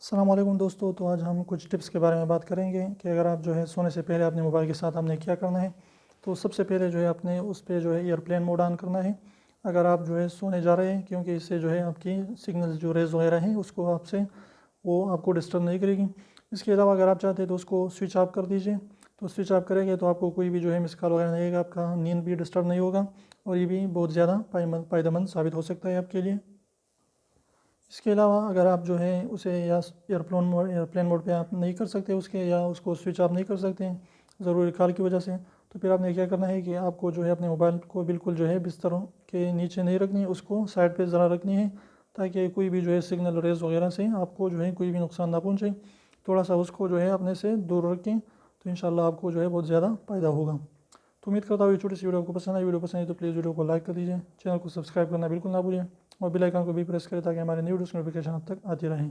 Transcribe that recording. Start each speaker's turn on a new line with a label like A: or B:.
A: अस्सलाम वालेकुम दोस्तों। तो आज हम कुछ टिप्स के बारे में बात करेंगे कि अगर आप जो है सोने से पहले अपने मोबाइल के साथ आपने क्या करना है। तो सबसे पहले जो है आपने उस पर जो है एयरप्लेन मोड ऑन करना है अगर आप जो है सोने जा रहे हैं, क्योंकि इससे जो है आपकी सिग्नल जो रेज वगैरह हैं उसको आपसे वो आपको डिस्टर्ब नहीं करेगी। इसके अलावा अगर आप चाहते हैं तो उसको स्विच ऑफ कर दीजिए। तो स्विच ऑफ करेंगे तो आपको कोई भी जो है मिस कॉल वगैरह नहीं आएगा, आपका नींद भी डिस्टर्ब नहीं होगा और ये भी बहुत ज़्यादा फ़ायदेमंद साबित हो सकता है आपके लिए। इसके अलावा अगर आप जो है उसे या एयरप्लेन मोड पे आप नहीं कर सकते उसके, या उसको स्विच ऑफ नहीं कर सकते हैं ज़रूरी कॉल की वजह से, तो फिर आपने क्या करना है कि आपको जो है अपने मोबाइल को बिल्कुल जो है बिस्तर के नीचे नहीं रखनी है, उसको साइड पे ज़रा रखनी है ताकि कोई भी जो है सिग्नल रेज वगैरह से आपको जो है कोई भी नुकसान ना पहुँचे। थोड़ा सा उसको जो है अपने से दूर रखें तो इंशाल्लाह आपको जो है बहुत ज़्यादा फ़ायदा होगा। तो उम्मीद करता हूँ ये छोटी सी वीडियो आपको पसंद आई। वीडियो पसंद आई तो प्लीज़ वीडियो को लाइक कर दीजिए, चैनल को सब्सक्राइब करना बिल्कुल ना भूलिए और बेल आइकन को भी प्रेस करें ताकि हमारे न्यू वीडियोस की नोटिफिकेशन अब तक आती रहें।